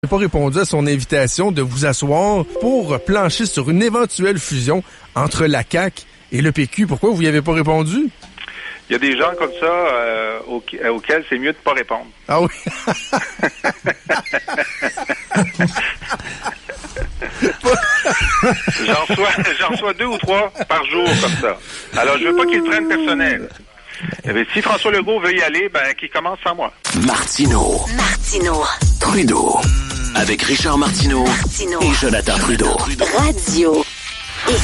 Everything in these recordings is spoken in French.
pas répondu à son invitation de vous asseoir pour plancher sur une éventuelle fusion entre la CAQ et le PQ. Pourquoi vous y avez pas répondu? Il y a des gens comme ça auxquels c'est mieux de pas répondre. Ah oui? J'en reçois 2 ou 3 par jour comme ça. Alors, je veux pas qu'ils le prennent personnel. Si François Legault veut y aller, qu'il commence sans moi. Martineau. Trudeau. Avec Richard Martineau et Jonathan Trudeau. Radio X.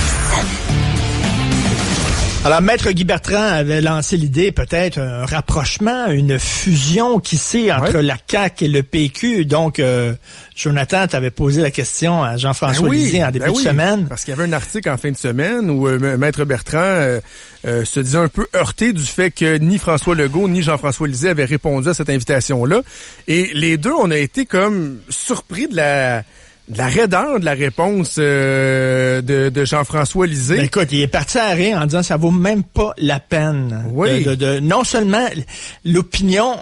Alors, Maître Guy Bertrand avait lancé l'idée, peut-être, un rapprochement, une fusion, qui sait, entre la CAQ et le PQ. Donc, Jonathan, t'avais posé la question à Jean-François Lisée en début de semaine. Parce qu'il y avait un article en fin de semaine où Maître Bertrand se disait un peu heurté du fait que ni François Legault ni Jean-François Lisée avaient répondu à cette invitation-là. Et les deux, on a été comme surpris de la raideur de la réponse de Jean-François Lisée. Ben écoute, il est parti à rire en disant ça vaut même pas la peine. Oui. Non seulement l'opinion,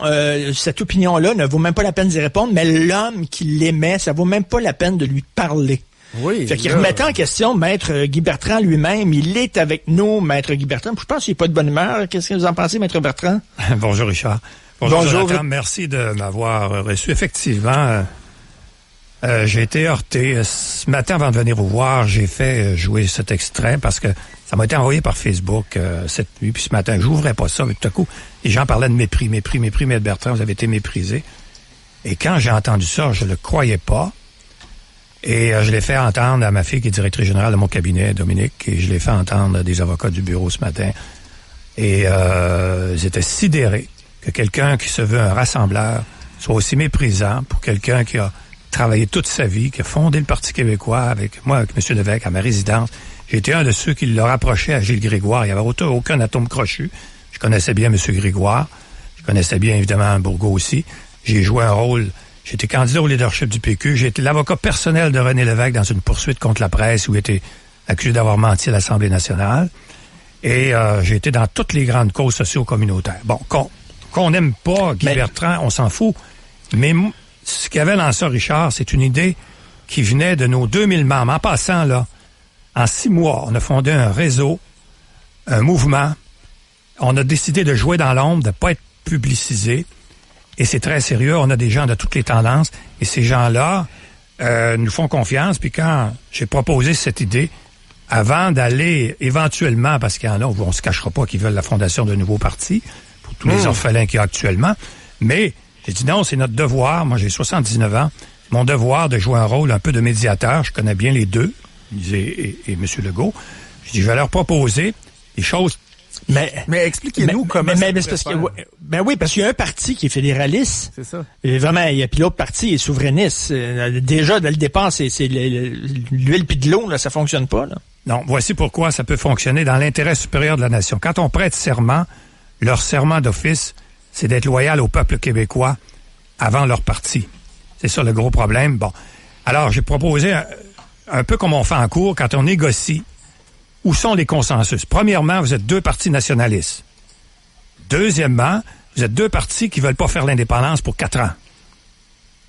cette opinion-là ne vaut même pas la peine d'y répondre, mais l'homme qui l'émet, ça vaut même pas la peine de lui parler. Oui. Fait qu'il remettait en question Maître Guy Bertrand lui-même. Il est avec nous, Maître Guy Bertrand. Je pense qu'il n'est pas de bonne humeur. Qu'est-ce que vous en pensez, Maître Bertrand? Bonjour, Richard. Bonjour. Jonathan. Merci de m'avoir reçu. Effectivement, j'ai été heurté. Ce matin, avant de venir vous voir, j'ai fait jouer cet extrait parce que ça m'a été envoyé par Facebook cette nuit. Puis ce matin, j'ouvrais pas ça. Mais tout à coup, les gens parlaient de mépris. Maître Bertrand, vous avez été méprisé. Et quand j'ai entendu ça, je le croyais pas. Et je l'ai fait entendre à ma fille qui est directrice générale de mon cabinet, Dominique, et je l'ai fait entendre à des avocats du bureau ce matin. Et ils étaient sidérés que quelqu'un qui se veut un rassembleur soit aussi méprisant pour quelqu'un qui a travaillé toute sa vie, qui a fondé le Parti québécois avec moi, avec M. Lévesque, à ma résidence. J'ai été un de ceux qui le rapprochait à Gilles Grégoire. Il n'y avait aucun atome crochu. Je connaissais bien M. Grégoire. Je connaissais bien, évidemment, Bourgault aussi. J'ai joué un rôle. J'étais candidat au leadership du PQ. J'ai été l'avocat personnel de René Lévesque dans une poursuite contre la presse où il était accusé d'avoir menti à l'Assemblée nationale. Et j'ai été dans toutes les grandes causes socio-communautaires. Bon, qu'on n'aime pas Guy Bertrand, on s'en fout. Mais ce qu'il y avait dans ça, Richard, c'est une idée qui venait de nos 2000 membres. En passant, là, en 6 mois, on a fondé un réseau, un mouvement. On a décidé de jouer dans l'ombre, de ne pas être publicisé. Et c'est très sérieux. On a des gens de toutes les tendances. Et ces gens-là nous font confiance. Puis quand j'ai proposé cette idée, avant d'aller éventuellement, parce qu'il y en a où on ne se cachera pas qu'ils veulent la fondation d'un nouveau parti, pour tous les orphelins qu'il y a actuellement, mais j'ai dit non, c'est notre devoir. Moi, j'ai 79 ans. C'est mon devoir de jouer un rôle un peu de médiateur. Je connais bien les deux, et M. Legault. J'ai dit, je vais leur proposer des choses. Mais expliquez-nous comment ça parce que, oui, parce qu'il y a un parti qui est fédéraliste. C'est ça. Et vraiment, puis l'autre parti est souverainiste. Déjà, dès le départ, c'est l'huile puis de l'eau, là, ça fonctionne pas, là. Non, voici pourquoi ça peut fonctionner dans l'intérêt supérieur de la nation. Quand on prête serment, leur serment d'office, c'est d'être loyal au peuple québécois avant leur parti. C'est ça le gros problème. Bon. Alors, j'ai proposé un peu comme on fait en cours quand on négocie. Où sont les consensus? Premièrement, vous êtes 2 partis nationalistes. Deuxièmement, vous êtes 2 partis qui veulent pas faire l'indépendance pour 4 ans.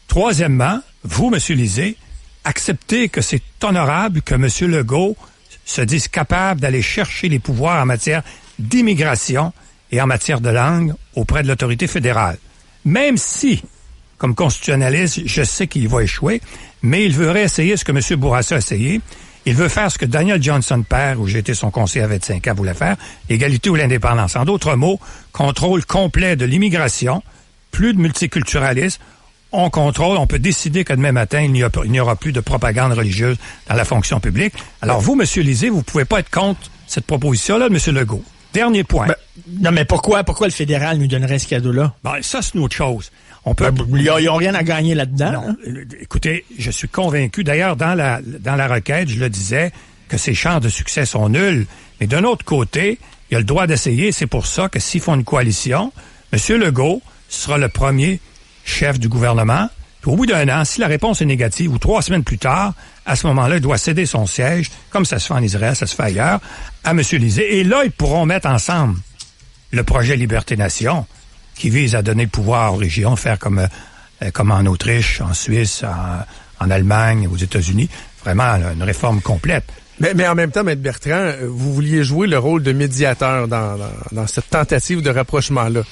Troisièmement, vous, M. Lisée, acceptez que c'est honorable que M. Legault se dise capable d'aller chercher les pouvoirs en matière d'immigration et en matière de langue auprès de l'autorité fédérale. Même si, comme constitutionnaliste, je sais qu'il va échouer, mais il veut réessayer ce que M. Bourassa a essayé. Il veut faire ce que Daniel Johnson père, où j'ai été son conseiller à 25 ans, voulait faire, l'égalité ou l'indépendance. En d'autres mots, contrôle complet de l'immigration, plus de multiculturalisme. On contrôle, on peut décider que demain matin, il n'y aura plus de propagande religieuse dans la fonction publique. Alors vous, M. Lisée, vous pouvez pas être contre cette proposition-là de M. Legault. Dernier point. Non, mais pourquoi le fédéral nous donnerait ce cadeau-là? Ça, c'est une autre chose. On peut. Ils n'ont rien à gagner là-dedans. Non. Hein? Écoutez, je suis convaincu. D'ailleurs, dans la requête, je le disais, que ces chances de succès sont nulles. Mais d'un autre côté, il a le droit d'essayer. C'est pour ça que s'ils font une coalition, M. Legault sera le premier chef du gouvernement. Puis au bout d'un an, si la réponse est négative, ou 3 semaines plus tard, à ce moment-là, il doit céder son siège, comme ça se fait en Israël, ça se fait ailleurs, à M. Lisée. Et là, ils pourront mettre ensemble le projet Liberté-Nation, qui vise à donner le pouvoir aux régions, faire comme comme en Autriche, en Suisse, en Allemagne, aux États-Unis. Vraiment, une réforme complète. Mais en même temps, Maître Bertrand, vous vouliez jouer le rôle de médiateur dans cette tentative de rapprochement-là.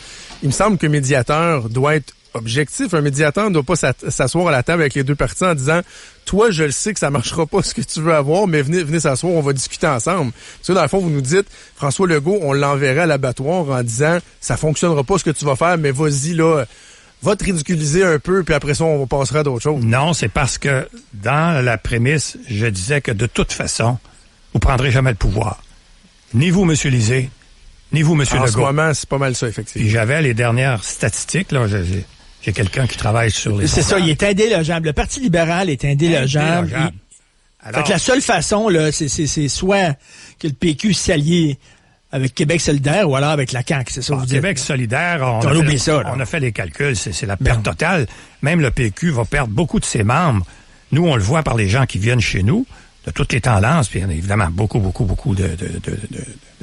Il me semble que médiateur doit être objectif. Un médiateur ne doit pas s'asseoir à la table avec les deux parties en disant « Toi, je le sais que ça marchera pas ce que tu veux avoir, mais venez s'asseoir, on va discuter ensemble. » Parce que dans le fond, vous nous dites « François Legault, on l'enverrait à l'abattoir en disant « Ça fonctionnera pas ce que tu vas faire, mais vas-y, là, va te ridiculiser un peu, puis après ça, on passera à d'autres choses. » Non, c'est parce que dans la prémisse, je disais que de toute façon, vous prendrez jamais le pouvoir. Ni vous, M. Lisée, ni vous, M. Legault. En ce moment, c'est pas mal ça, effectivement. Puis j'avais les dernières statistiques, là, j'ai quelqu'un qui travaille sur les... C'est ça, il est indélogeable. Le Parti libéral est indélogeable. Alors, fait que la seule façon, là, c'est soit que le PQ s'allie avec Québec solidaire ou alors avec la CAQ, c'est ça vous dites? Québec solidaire, on a fait les calculs, c'est la perte totale. Même le PQ va perdre beaucoup de ses membres. Nous, on le voit par les gens qui viennent chez nous, de toutes les tendances, puis il y en a évidemment beaucoup de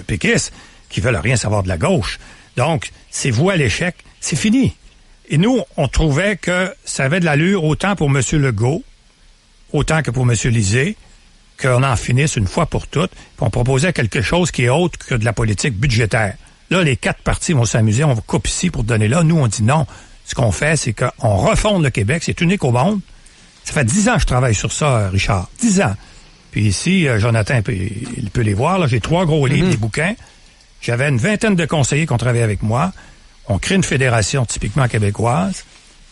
péquistes qui veulent rien savoir de la gauche. Donc, c'est voué à l'échec, c'est fini. Et nous, on trouvait que ça avait de l'allure autant pour M. Legault, autant que pour M. Lisée, qu'on en finisse une fois pour toutes, puis on proposait quelque chose qui est autre que de la politique budgétaire. Là, les 4 partis vont s'amuser, on coupe ici pour donner là. Nous, on dit non. Ce qu'on fait, c'est qu'on refonde le Québec, c'est unique au monde. Ça fait 10 ans que je travaille sur ça, Richard. 10 ans. Puis ici, Jonathan, il peut les voir, là, j'ai 3 gros livres, des bouquins. J'avais une vingtaine de conseillers qui ont travaillé avec moi. On crée une fédération typiquement québécoise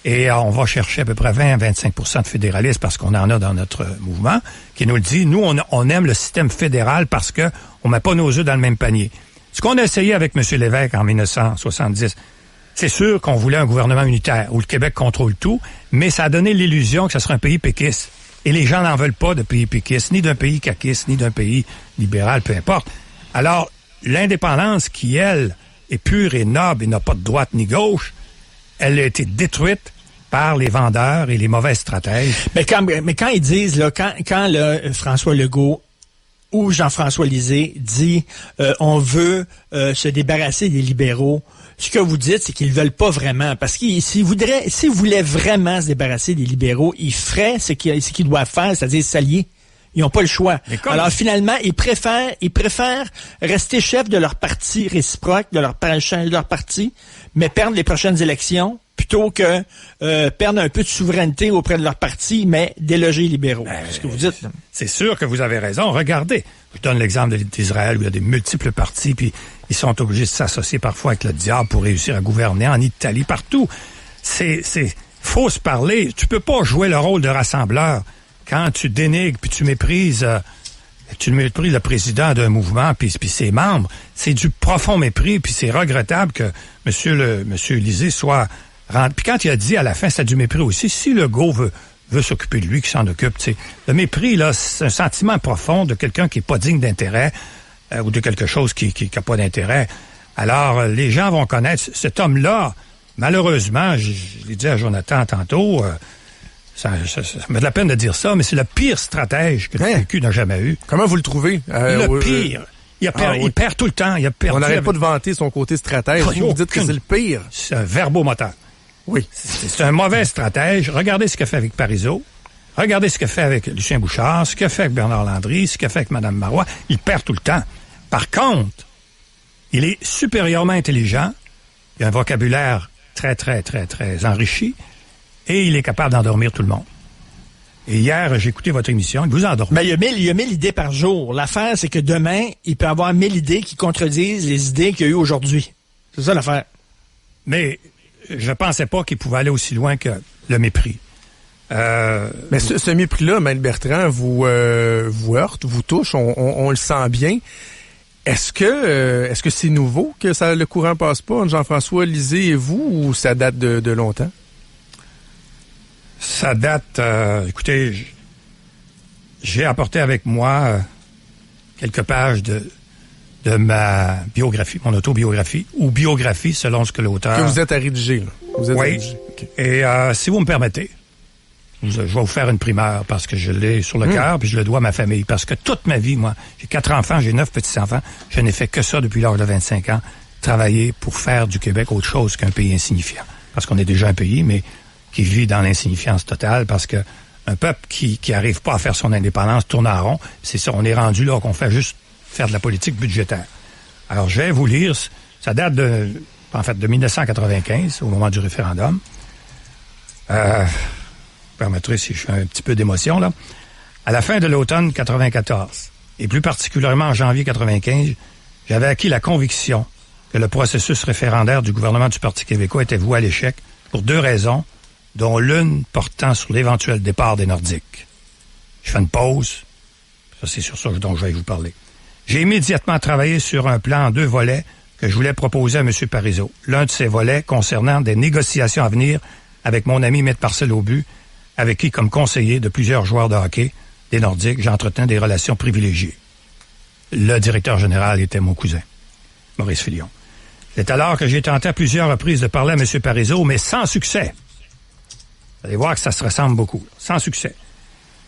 et on va chercher à peu près 20-25% de fédéralistes parce qu'on en a dans notre mouvement qui nous le dit. Nous, on aime le système fédéral parce que on met pas nos œufs dans le même panier. Ce qu'on a essayé avec M. Lévesque en 1970, c'est sûr qu'on voulait un gouvernement unitaire où le Québec contrôle tout, mais ça a donné l'illusion que ce serait un pays péquiste. Et les gens n'en veulent pas de pays péquiste, ni d'un pays caquiste, ni d'un pays libéral, peu importe. Alors, l'indépendance qui, elle, est pure et noble et n'a pas de droite ni gauche, elle a été détruite par les vendeurs et les mauvais stratèges. Mais quand ils disent, là, quand François Legault ou Jean-François Lisée dit on veut se débarrasser des libéraux, ce que vous dites, c'est qu'ils veulent pas vraiment. Parce qu'ils s'ils voulaient vraiment se débarrasser des libéraux, ils feraient ce qu'ils doivent faire, c'est-à-dire s'allier. Ils n'ont pas le choix. Alors finalement, ils préfèrent rester chef de leur parti réciproque, de leur parti, mais perdre les prochaines élections plutôt que perdre un peu de souveraineté auprès de leur parti, mais déloger les libéraux. C'est ce que vous dites. C'est sûr que vous avez raison. Regardez, je donne l'exemple d'Israël où il y a des multiples partis, puis ils sont obligés de s'associer parfois avec le diable pour réussir à gouverner en Italie, partout. Faut se parler. Tu peux pas jouer le rôle de rassembleur quand tu dénigres puis tu méprises le président d'un mouvement puis ses membres. C'est du profond mépris puis c'est regrettable que Monsieur Lisée soit rendu. Puis quand il a dit à la fin, c'était du mépris aussi. Si Legault veut s'occuper de lui, qu'il s'en occupe, tu sais. Le mépris là, c'est un sentiment profond de quelqu'un qui est pas digne d'intérêt ou de quelque chose qui a pas d'intérêt. Alors les gens vont connaître cet homme-là. Malheureusement, je l'ai dit à Jonathan tantôt. Ça me fait de la peine de dire ça, mais c'est le pire stratège que le PQ n'a jamais eu. Comment vous le trouvez? Le pire. Il perd tout le temps. On n'arrête pas de vanter son côté stratège. Vous dites que c'est le pire. C'est un verbomoteur. Oui. C'est un mauvais stratège. Regardez ce qu'il a fait avec Parizeau. Regardez ce qu'il a fait avec Lucien Bouchard, ce qu'il a fait avec Bernard Landry, ce qu'il a fait avec Mme Marois. Il perd tout le temps. Par contre, il est supérieurement intelligent. Il a un vocabulaire très, très, très, très enrichi. Et il est capable d'endormir tout le monde. Et hier, j'ai écouté votre émission, il vous endort. Ben, il y a 1000 idées par jour. L'affaire, c'est que demain, il peut y avoir 1000 idées qui contredisent les idées qu'il y a eu aujourd'hui. C'est ça l'affaire. Mais je pensais pas qu'il pouvait aller aussi loin que le mépris. Mais ce mépris-là, Maître Bertrand, vous heurte, vous touche, on le sent bien. Est-ce que c'est nouveau que le courant passe pas entre Jean-François Lisée et vous, ou ça date de longtemps? Ça date, écoutez, j'ai apporté avec moi quelques pages de ma biographie, mon autobiographie, ou biographie selon ce que l'auteur... Que vous êtes à rédiger, là. Vous êtes oui, à rédiger. Okay. Et si vous me permettez, je vais vous faire une primeur parce que je l'ai sur le cœur, puis je le dois à ma famille. Parce que toute ma vie, moi, j'ai 4 enfants, j'ai 9 petits-enfants, je n'ai fait que ça depuis l'âge de 25 ans, travailler pour faire du Québec autre chose qu'un pays insignifiant. Parce qu'on est déjà un pays, mais qui vit dans l'insignifiance totale parce que un peuple qui arrive pas à faire son indépendance tourne en rond. C'est ça, on est rendu là qu'on fait juste faire de la politique budgétaire. Alors, je vais vous lire, ça date de 1995, au moment du référendum. Permettrez si je fais un petit peu d'émotion, là. À la fin de l'automne 94, et plus particulièrement en janvier 95, j'avais acquis la conviction que le processus référendaire du gouvernement du Parti québécois était voué à l'échec pour 2 raisons, dont l'une portant sur l'éventuel départ des Nordiques. Je fais une pause. Ça, c'est sur ça dont je vais vous parler. J'ai immédiatement travaillé sur un plan en 2 volets que je voulais proposer à M. Parizeau. L'un de ces volets concernant des négociations à venir avec mon ami Maître Marcel Aubu, avec qui, comme conseiller de plusieurs joueurs de hockey des Nordiques, j'entretenais des relations privilégiées. Le directeur général était mon cousin, Maurice Filion. C'est alors que j'ai tenté à plusieurs reprises de parler à M. Parizeau, mais sans succès. Vous allez voir que ça se ressemble beaucoup. Sans succès.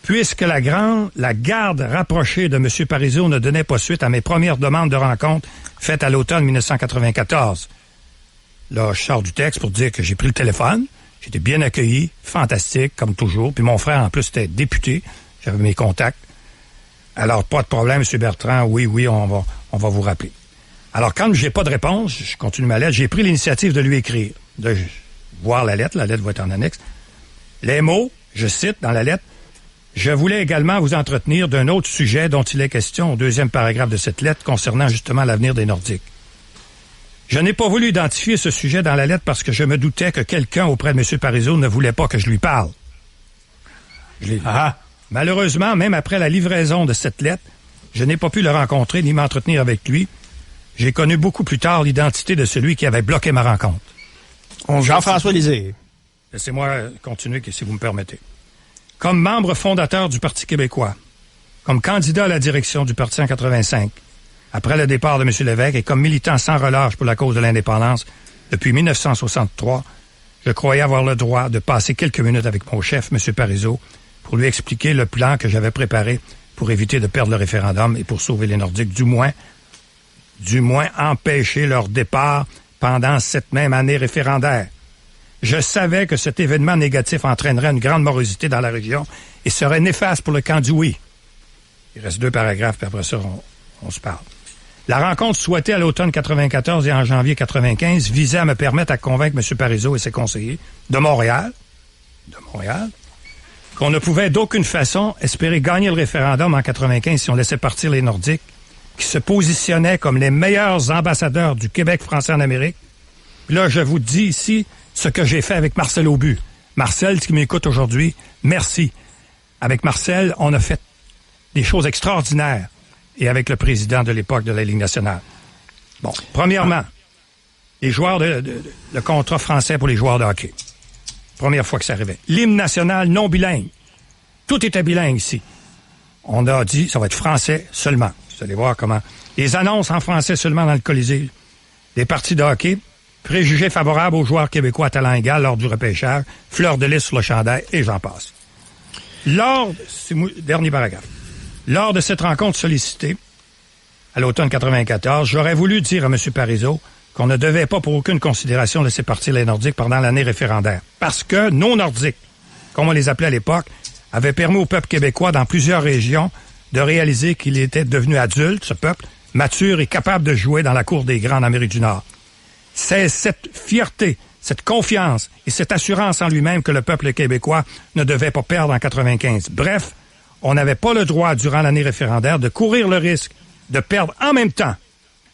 Puisque la garde rapprochée de M. Parizeau ne donnait pas suite à mes premières demandes de rencontre faites à l'automne 1994. Là, je sors du texte pour dire que j'ai pris le téléphone. J'étais bien accueilli, fantastique, comme toujours. Puis mon frère, en plus, était député. J'avais mes contacts. Alors, pas de problème, M. Bertrand. Oui, on va vous rappeler. Alors, quand j'ai pas de réponse, je continue ma lettre, j'ai pris l'initiative de lui écrire, de voir la lettre va être en annexe. Les mots, je cite dans la lettre, « Je voulais également vous entretenir d'un autre sujet dont il est question au 2e paragraphe de cette lettre concernant justement l'avenir des Nordiques. Je n'ai pas voulu identifier ce sujet dans la lettre parce que je me doutais que quelqu'un auprès de M. Parizeau ne voulait pas que je lui parle. » Malheureusement, même après la livraison de cette lettre, je n'ai pas pu le rencontrer ni m'entretenir avec lui. J'ai connu beaucoup plus tard l'identité de celui qui avait bloqué ma rencontre. Jean-François Lisée. Laissez-moi continuer, si vous me permettez. Comme membre fondateur du Parti québécois, comme candidat à la direction du Parti en 85, après le départ de M. Lévesque et comme militant sans relâche pour la cause de l'indépendance depuis 1963, je croyais avoir le droit de passer quelques minutes avec mon chef, M. Parizeau, pour lui expliquer le plan que j'avais préparé pour éviter de perdre le référendum et pour sauver les Nordiques, du moins empêcher leur départ pendant cette même année référendaire. Je savais que cet événement négatif entraînerait une grande morosité dans la région et serait néfaste pour le camp du oui. Il reste 2 paragraphes, puis après ça, on se parle. La rencontre souhaitée à l'automne 94 et en janvier 95 visait à me permettre à convaincre M. Parizeau et ses conseillers de Montréal, qu'on ne pouvait d'aucune façon espérer gagner le référendum en 95 si on laissait partir les Nordiques, qui se positionnaient comme les meilleurs ambassadeurs du Québec français en Amérique. Puis là, je vous dis ici ce que j'ai fait avec Marcel Aubu. Marcel, qui m'écoute aujourd'hui, merci. Avec Marcel, on a fait des choses extraordinaires. Et avec le président de l'époque de la Ligue nationale. Bon, premièrement, les joueurs le contrat français pour les joueurs de hockey. Première fois que ça arrivait. L'hymne national non bilingue. Tout était bilingue ici. On a dit, ça va être français seulement. Vous allez voir comment. Les annonces en français seulement dans le Colisée. Des parties de hockey. Préjugés favorables aux joueurs québécois à talent égal lors du repêchage. Fleur de lys sur le chandail et j'en passe. Dernier paragraphe. Lors de cette rencontre sollicitée, à l'automne 94, j'aurais voulu dire à M. Parizeau qu'on ne devait pas pour aucune considération laisser partir les Nordiques pendant l'année référendaire. Parce que nos Nordiques, comme on les appelait à l'époque, avaient permis au peuple québécois dans plusieurs régions de réaliser qu'il était devenu adulte, ce peuple, mature et capable de jouer dans la cour des grands en Amérique du Nord. C'est cette fierté, cette confiance et cette assurance en lui-même que le peuple québécois ne devait pas perdre en 95. Bref, on n'avait pas le droit, durant l'année référendaire, de courir le risque de perdre en même temps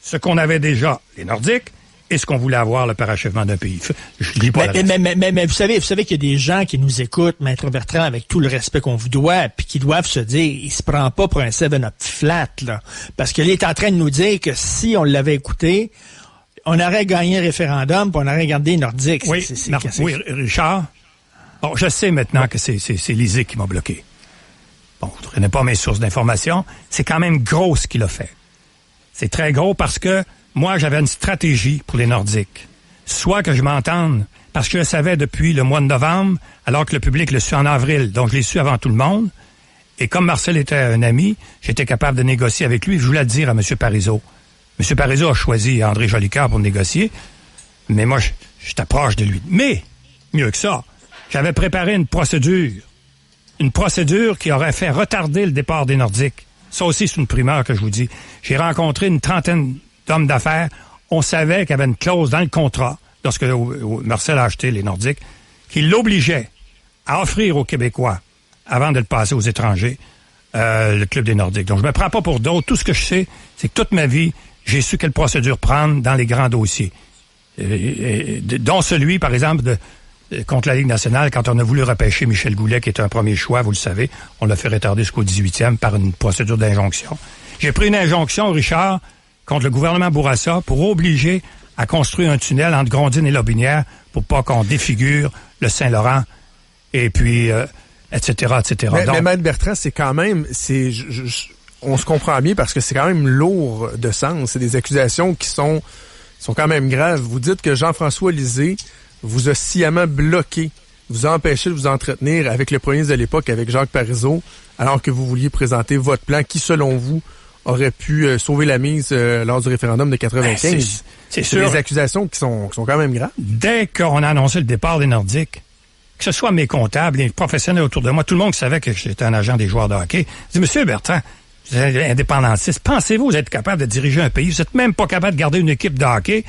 ce qu'on avait déjà, les Nordiques, et ce qu'on voulait avoir, le parachèvement d'un pays. Je lis pas mais vous savez qu'il y a des gens qui nous écoutent, Maître Bertrand, avec tout le respect qu'on vous doit, puis qui doivent se dire, il se prend pas pour un 7-up flat, là. Parce qu'il est en train de nous dire que si on l'avait écouté, on aurait gagné le référendum, puis on aurait gardé les Nordiques. Oui, oui, Richard. Bon, je sais maintenant que c'est Lisée qui m'a bloqué. Bon, vous ne prenez pas mes sources d'information. C'est quand même gros ce qu'il a fait. C'est très gros parce que moi, j'avais une stratégie pour les Nordiques. Soit que je m'entende, parce que je le savais depuis le mois de novembre, alors que le public le suit en avril. Donc, je l'ai su avant tout le monde. Et comme Marcel était un ami, j'étais capable de négocier avec lui. Je voulais le dire à M. Parizeau. M. Parizeau a choisi André Jolicoeur pour négocier. Mais moi, je t'approche de lui. Mais, mieux que ça, j'avais préparé une procédure qui aurait fait retarder le départ des Nordiques. Ça aussi, c'est une primeur que je vous dis. J'ai rencontré une trentaine d'hommes d'affaires. On savait qu'il y avait une clause dans le contrat, lorsque Marcel a acheté les Nordiques, qui l'obligeait à offrir aux Québécois, avant de le passer aux étrangers, le Club des Nordiques. Donc, je me prends pas pour d'autres. Tout ce que je sais, c'est que toute ma vie, j'ai su quelle procédure prendre dans les grands dossiers. Dont celui, par exemple, contre la Ligue nationale, quand on a voulu repêcher Michel Goulet, qui était un premier choix, vous le savez, on l'a fait retarder jusqu'au 18e par une procédure d'injonction. J'ai pris une injonction, Richard, contre le gouvernement Bourassa pour obliger à construire un tunnel entre Grondines et Lobinière pour pas qu'on défigure le Saint-Laurent et puis, etc., etc. Mais Maître Bertrand, c'est quand même... on se comprend bien parce que c'est quand même lourd de sens. C'est des accusations qui sont quand même graves. Vous dites que Jean-François Lisée vous a sciemment bloqué, vous a empêché de vous entretenir avec le premier ministre de l'époque, avec Jacques Parizeau, alors que vous vouliez présenter votre plan qui, selon vous, aurait pu sauver la mise lors du référendum de 95. C'est sûr. Des accusations qui sont quand même graves. Dès qu'on a annoncé le départ des Nordiques, que ce soit mes comptables, les professionnels autour de moi, tout le monde savait que j'étais un agent des joueurs de hockey. Je dis, Monsieur Bertrand, vous êtes indépendantiste, pensez-vous être capable de diriger un pays? Vous êtes même pas capable de garder une équipe de hockey.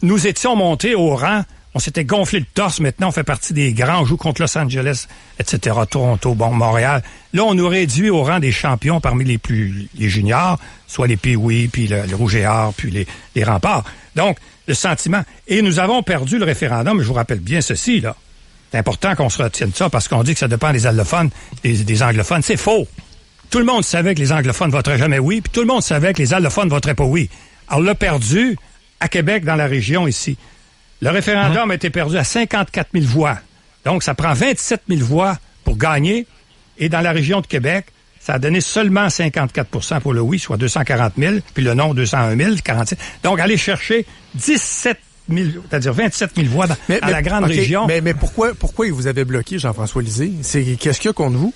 Nous étions montés au rang. On s'était gonflé le torse. Maintenant, on fait partie des grands. On joue contre Los Angeles, etc. Toronto, Montréal. Là, on nous réduit au rang des champions parmi les juniors, soit les Pee-Wee, puis le Rouge et Or, puis les Remparts. Donc, le sentiment. Et nous avons perdu le référendum. Je vous rappelle bien ceci, là. C'est important qu'on se retienne de ça parce qu'on dit que ça dépend des allophones, des anglophones. C'est faux. Tout le monde savait que les anglophones voteraient jamais oui, puis tout le monde savait que les allophones voteraient pas oui. Alors, on l'a perdu à Québec, dans la région ici. Le référendum a été perdu à 54 000 voix. Donc, ça prend 27 000 voix pour gagner. Et dans la région de Québec, ça a donné seulement 54 pour le oui, soit 240 000, puis le non, 201 000, 46. Donc, aller chercher 17 000, c'est-à-dire 27 000 voix dans la grande région. Mais pourquoi il vous avait bloqué, Jean-François Lisée? Qu'est-ce qu'il y a contre vous?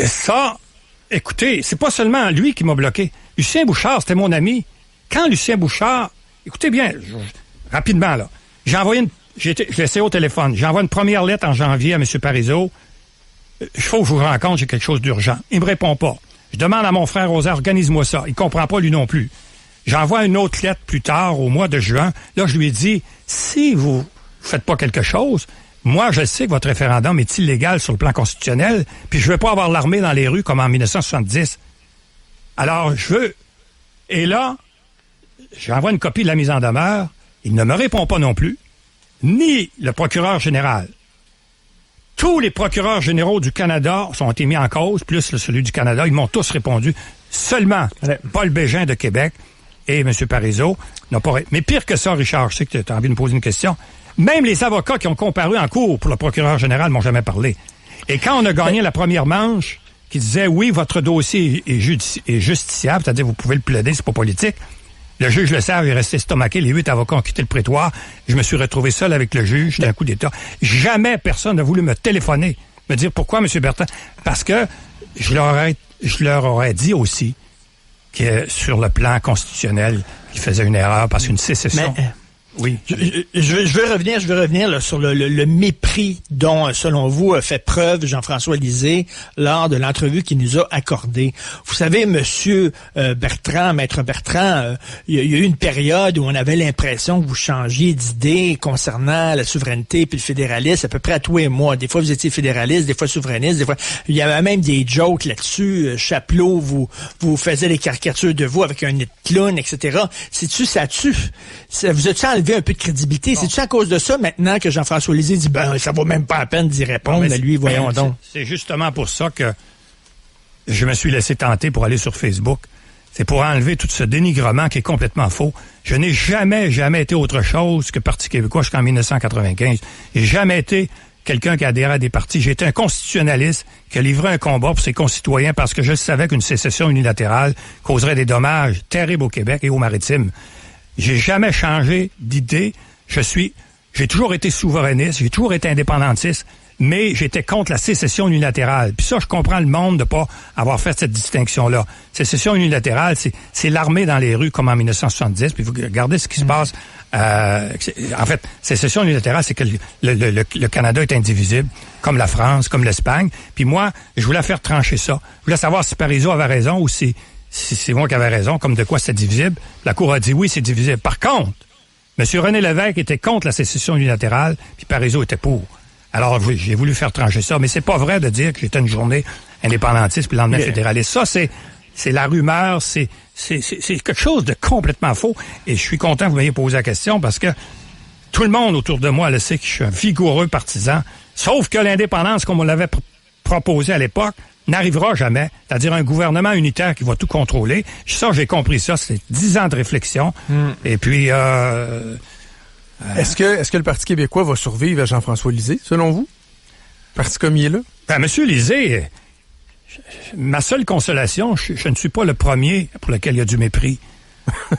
Ça, écoutez, c'est pas seulement lui qui m'a bloqué. Lucien Bouchard, c'était mon ami. Quand Lucien Bouchard... Écoutez bien, rapidement, là. Je l'ai essayé au téléphone. J'envoie une première lettre en janvier à M. Parizeau. Il faut que je vous rencontre, j'ai quelque chose d'urgent. Il me répond pas. Je demande à mon frère Rosa, organise-moi ça. Il comprend pas, lui non plus. J'envoie une autre lettre plus tard, au mois de juin. Là, je lui ai dit, si vous faites pas quelque chose, moi, je sais que votre référendum est illégal sur le plan constitutionnel, puis je veux pas avoir l'armée dans les rues comme en 1970. Alors, je veux... Et là, j'envoie une copie de la mise en demeure. Il ne me répond pas non plus, ni le procureur général. Tous les procureurs généraux du Canada ont été mis en cause, plus celui du Canada. Ils m'ont tous répondu. Seulement Paul Bégin de Québec et M. Parizeau n'ont pas... Mais pire que ça, Richard, je sais que tu as envie de me poser une question. Même les avocats qui ont comparu en cours pour le procureur général m'ont jamais parlé. Et quand on a gagné la première manche, qui disait, oui, votre dossier est justiciable, c'est-à-dire vous pouvez le plaider, c'est pas politique, le juge Le Serre est resté estomaqué, les 8 avocats ont quitté le prétoire, je me suis retrouvé seul avec le juge d'un coup d'État. Jamais personne n'a voulu me téléphoner, me dire pourquoi, M. Bertrand? Parce que je leur aurais dit aussi que sur le plan constitutionnel, ils faisaient une erreur parce qu'une sécession... Oui. Je veux revenir là, sur le mépris dont, selon vous, a fait preuve Jean-François Lisée lors de l'entrevue qu'il nous a accordée. Vous savez, Monsieur Bertrand, Maître Bertrand, il y a eu une période où on avait l'impression que vous changiez d'idée concernant la souveraineté puis le fédéralisme à peu près à tous les mois. Des fois, vous étiez fédéraliste, des fois souverainiste, des fois... Il y avait même des jokes là-dessus. Chapelot, vous faisiez des caricatures de vous avec un nez de clown, etc. Vous êtes-tu enlevé un peu de crédibilité? Bon. C'est-tu à cause de ça, maintenant, que Jean-François Lisée dit, ça vaut même pas la peine d'y répondre à lui, voyons donc. C'est justement pour ça que je me suis laissé tenter pour aller sur Facebook. C'est pour enlever tout ce dénigrement qui est complètement faux. Je n'ai jamais été autre chose que Parti québécois jusqu'en 1995. J'ai jamais été quelqu'un qui adhérait à des partis. J'ai été un constitutionnaliste qui a livré un combat pour ses concitoyens parce que je savais qu'une sécession unilatérale causerait des dommages terribles au Québec et aux Maritimes. J'ai jamais changé d'idée. J'ai toujours été souverainiste, j'ai toujours été indépendantiste. mais j'étais contre la sécession unilatérale. Puis ça, je comprends le monde de pas avoir fait cette distinction-là. Sécession unilatérale, c'est l'armée dans les rues comme en 1970, puis vous regardez ce qui se passe. En fait, sécession unilatérale, c'est que le Canada est indivisible, comme la France, comme l'Espagne. Puis moi, je voulais faire trancher ça. Je voulais savoir si Parizeau avait raison ou si c'est moi qui avais raison, comme de quoi c'est divisible. La Cour a dit oui, c'est divisible. Par contre, M. René Lévesque était contre la sécession unilatérale, puis Parizeau était pour. Alors, oui, j'ai voulu faire trancher ça, mais c'est pas vrai de dire que j'étais une journée indépendantiste puis le lendemain fédéraliste. Ça, c'est la rumeur, c'est quelque chose de complètement faux. Et je suis content que vous m'ayez posé la question parce que tout le monde autour de moi le sait que je suis un vigoureux partisan. Sauf que l'indépendance, comme on l'avait proposé à l'époque, n'arrivera jamais. C'est-à-dire un gouvernement unitaire qui va tout contrôler. Ça, j'ai compris ça. C'est 10 ans de réflexion. Et puis... Est-ce que le Parti québécois va survivre à Jean-François Lisée, selon vous? Parti comme il est là? Ben, Monsieur Lisée, ma seule consolation, je ne suis pas le premier pour lequel il y a du mépris.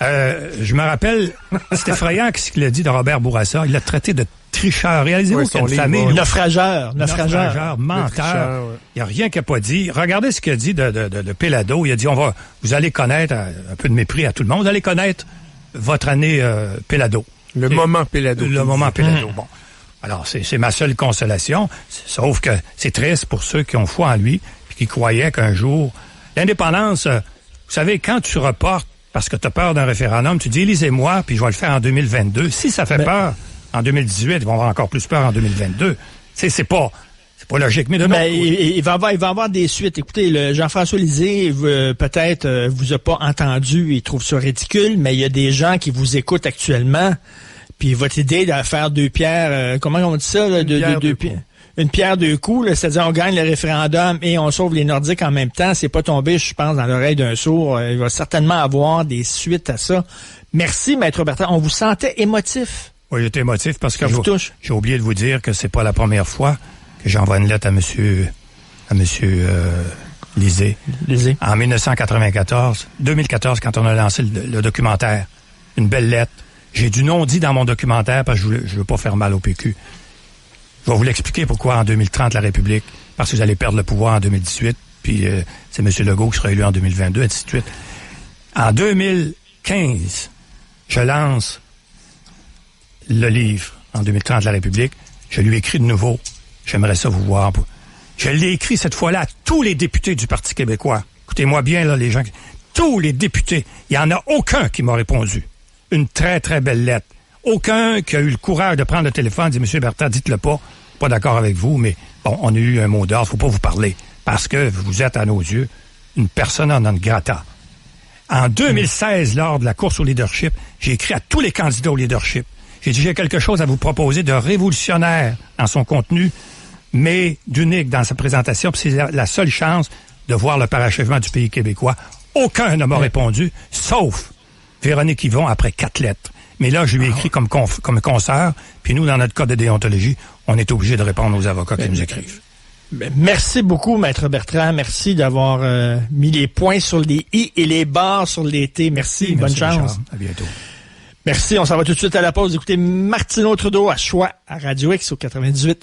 Je me rappelle, c'est effrayant ce qu'il a dit de Robert Bourassa. Il l'a traité de tricheur. Réalisez-vous qu'il y a une famille... Naufrageur, menteur. Il n'y a rien qu'il n'a pas dit. Regardez ce qu'il a dit de Péladeau. Il a dit, vous allez connaître, un peu de mépris à tout le monde, vous allez connaître votre année Péladeau. Le moment Péladeau. Le moment Péladeau. Bon. Alors, c'est ma seule consolation. Sauf que c'est triste pour ceux qui ont foi en lui puis qui croyaient qu'un jour... L'indépendance, vous savez, quand tu reportes parce que tu as peur d'un référendum, tu dis, élisez-moi, puis je vais le faire en 2022. Si ça fait peur en 2018, ils vont avoir encore plus peur en 2022. C'est pas logique. Mais il va avoir des suites. Écoutez, Jean-François Lisée, peut-être vous a pas entendu, il trouve ça ridicule, mais il y a des gens qui vous écoutent actuellement. Puis votre idée de faire deux pierres, comment on dit ça? Là, une pierre deux coups, là, c'est-à-dire on gagne le référendum et on sauve les Nordiques en même temps. C'est pas tombé, je pense, dans l'oreille d'un sourd. Il va certainement avoir des suites à ça. Merci, Maître Bertrand. On vous sentait émotif. Oui, j'étais émotif parce que j'ai oublié de vous dire que c'est pas la première fois que j'envoie une lettre à monsieur Lisée. En 2014, quand on a lancé le documentaire. Une belle lettre. J'ai du non-dit dans mon documentaire parce que je veux pas faire mal au PQ. Je vais vous l'expliquer pourquoi en 2030, la République, parce que vous allez perdre le pouvoir en 2018, puis c'est M. Legault qui sera élu en 2022, et ainsi de suite. En 2015, je lance le livre en 2030, la République. Je lui écris de nouveau. J'aimerais ça vous voir. Je l'ai écrit cette fois-là à tous les députés du Parti québécois. Écoutez-moi bien, là, les gens. Tous les députés. Il n'y en a aucun qui m'a répondu. Une très, très belle lettre. Aucun qui a eu le courage de prendre le téléphone et de dire, M. Bertrand, dites-le pas d'accord avec vous, mais bon, on a eu un mot d'ordre, faut pas vous parler. Parce que vous êtes, à nos yeux, une persona non grata. En 2016, lors de la course au leadership, j'ai écrit à tous les candidats au leadership. J'ai dit, j'ai quelque chose à vous proposer de révolutionnaire dans son contenu, mais d'unique dans sa présentation, puis c'est la seule chance de voir le parachèvement du pays québécois. Aucun ne m'a répondu, sauf Véronique Yvon après 4 lettres. Mais là, je lui ai écrit comme consoeur, puis nous, dans notre code de déontologie, on est obligé de répondre aux avocats qui nous écrivent. Merci beaucoup, Maître Bertrand. Merci d'avoir mis les points sur les i et les barres sur les t. Merci, bonne chance. Richard. À bientôt. Merci, on s'en va tout de suite à la pause. Écoutez Martineau Trudeau à Choix à Radio X au 98.1.